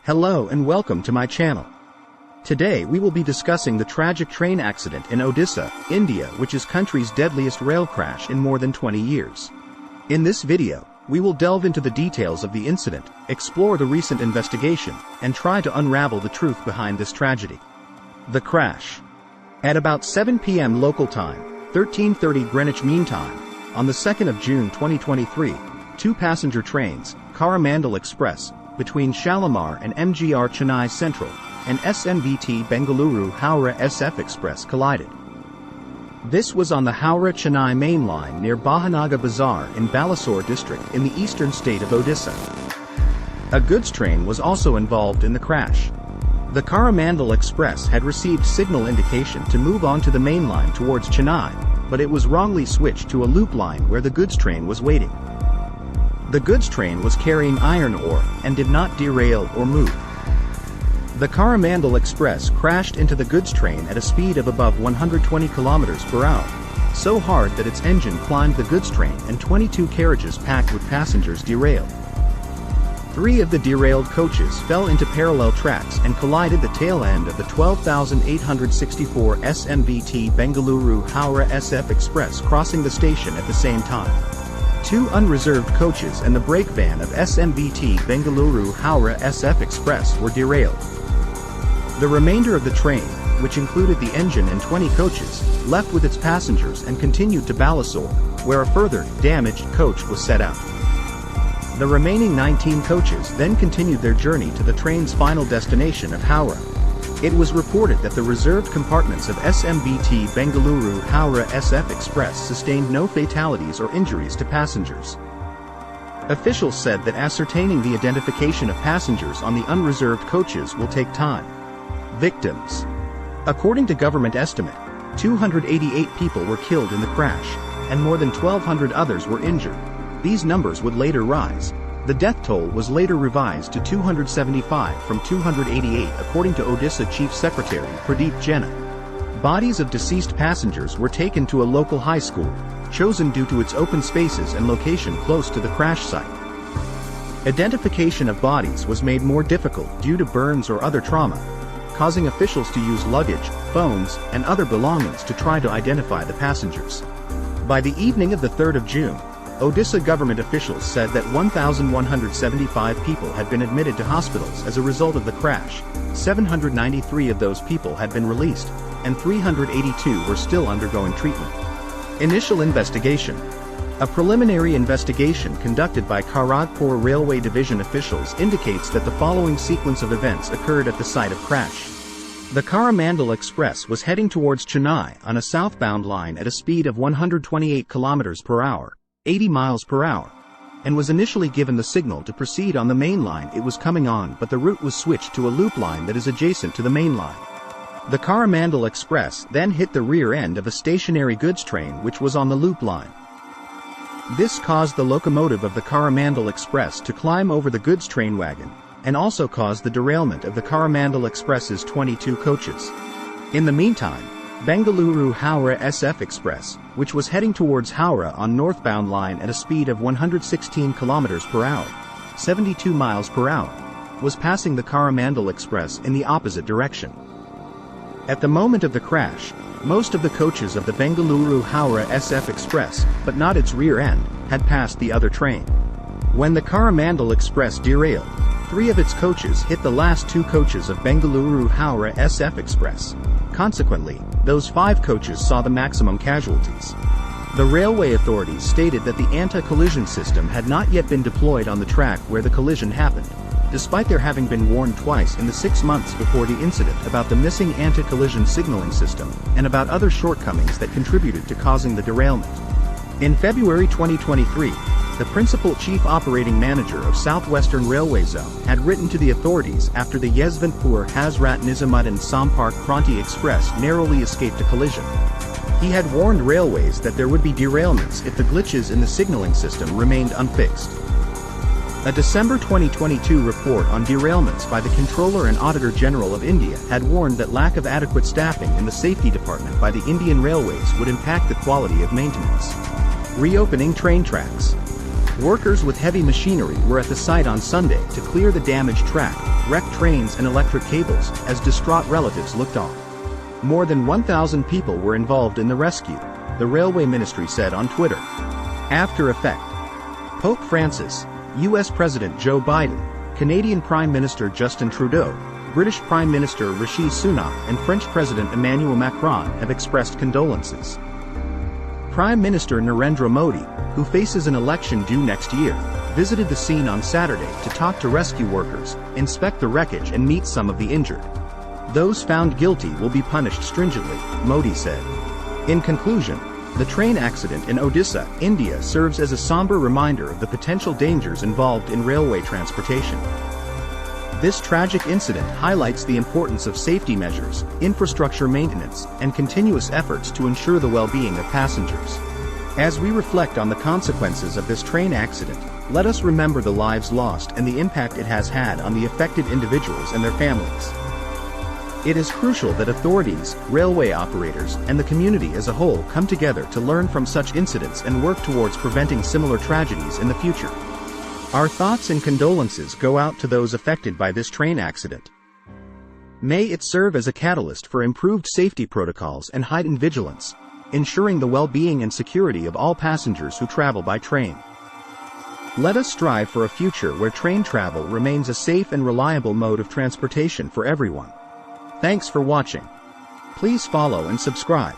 Hello and welcome to my channel. Today we will be discussing the tragic train accident in Odisha, India, which is country's deadliest rail crash in more than 20 years. In this video, we will delve into the details of the incident, explore the recent investigation, and try to unravel the truth behind this tragedy. The crash. At about 7 p.m. local time, 13:30 Greenwich Mean Time, on the 2nd of June 2023, two passenger trains, Coromandel Express, between Shalimar and MGR Chennai Central, and SMVT Bengaluru Howrah SF Express collided. This was on the Howrah-Chennai main line near Bahanaga Bazaar in Balasore district in the eastern state of Odisha. A goods train was also involved in the crash. The Coromandel Express had received signal indication to move on to the main line towards Chennai, but it was wrongly switched to a loop line where the goods train was waiting. The goods train was carrying iron ore and did not derail or move. The Coromandel Express crashed into the goods train at a speed of above 120 km per hour, so hard that its engine climbed the goods train and 22 carriages packed with passengers derailed. 3 of the derailed coaches fell into parallel tracks and collided the tail end of the 12,864 SMVT Bengaluru Howrah SF Express crossing the station at the same time. 2 unreserved coaches and the brake van of SMVT Bengaluru Howrah SF Express were derailed. The remainder of the train, which included the engine and 20 coaches, left with its passengers and continued to Balasore, where a further, damaged coach was set out. The remaining 19 coaches then continued their journey to the train's final destination of Howrah. It was reported that the reserved compartments of SMVT Bengaluru Howrah SF Express sustained no fatalities or injuries to passengers. Officials said that ascertaining the identification of passengers on the unreserved coaches will take time. Victims. According to government estimate, 288 people were killed in the crash, and more than 1,200 others were injured. These numbers would later rise. The death toll was later revised to 275 from 288 according to Odisha Chief Secretary Pradeep Jena. Bodies of deceased passengers were taken to a local high school, chosen due to its open spaces and location close to the crash site. Identification of bodies was made more difficult due to burns or other trauma, causing officials to use luggage, phones, and other belongings to try to identify the passengers. By the evening of the 3rd of June, Odisha government officials said that 1,175 people had been admitted to hospitals as a result of the crash. 793 of those people had been released, and 382 were still undergoing treatment. Initial investigation. A preliminary investigation conducted by Kharagpur Railway Division officials indicates that the following sequence of events occurred at the site of crash. The Coromandel Express was heading towards Chennai on a southbound line at a speed of 128 km per hour, 80 miles per hour, and was initially given the signal to proceed on the main line it was coming on, but the route was switched to a loop line that is adjacent to the main line. The Coromandel Express then hit the rear end of a stationary goods train which was on the loop line. This caused the locomotive of the Coromandel Express to climb over the goods train wagon, and also caused the derailment of the Coromandel Express's 22 coaches. In the meantime, Bengaluru Howrah SF Express, which was heading towards Howrah on northbound line at a speed of 116 km per hour, 72 miles per hour, was passing the Coromandel Express in the opposite direction. At the moment of the crash, most of the coaches of the Bengaluru Howrah SF Express, but not its rear end, had passed the other train. When the Coromandel Express derailed, 3 of its coaches hit the last 2 coaches of Bengaluru Howrah SF Express. Consequently, those 5 coaches saw the maximum casualties. The railway authorities stated that the anti-collision system had not yet been deployed on the track where the collision happened, despite there having been warned twice in the 6 months before the incident about the missing anti-collision signaling system and about other shortcomings that contributed to causing the derailment. In February 2023, the Principal Chief Operating Manager of Southwestern Railway Zone had written to the authorities after the Yeshwantpur Hazrat Nizamuddin Sampark Kranti Express narrowly escaped a collision. He had warned railways that there would be derailments if the glitches in the signaling system remained unfixed. A December 2022 report on derailments by the Controller and Auditor General of India had warned that lack of adequate staffing in the safety department by the Indian Railways would impact the quality of maintenance. Reopening train tracks. Workers with heavy machinery were at the site on Sunday to clear the damaged track, wrecked trains and electric cables, as distraught relatives looked on. More than 1,000 people were involved in the rescue, the railway ministry said on Twitter. After effect. Pope Francis, U.S. President Joe Biden, Canadian Prime Minister Justin Trudeau, British Prime Minister Rishi Sunak and French President Emmanuel Macron have expressed condolences. Prime Minister Narendra Modi, who faces an election due next year, visited the scene on Saturday to talk to rescue workers, inspect the wreckage and meet some of the injured. Those found guilty will be punished stringently, Modi said. In conclusion, the train accident in Odisha, India serves as a somber reminder of the potential dangers involved in railway transportation. This tragic incident highlights the importance of safety measures, infrastructure maintenance, and continuous efforts to ensure the well-being of passengers. As we reflect on the consequences of this train accident, let us remember the lives lost and the impact it has had on the affected individuals and their families. It is crucial that authorities, railway operators, and the community as a whole come together to learn from such incidents and work towards preventing similar tragedies in the future. Our thoughts and condolences go out to those affected by this train accident. May it serve as a catalyst for improved safety protocols and heightened vigilance, ensuring the well-being and security of all passengers who travel by train. Let us strive for a future where train travel remains a safe and reliable mode of transportation for everyone. Thanks for watching. Please follow and subscribe.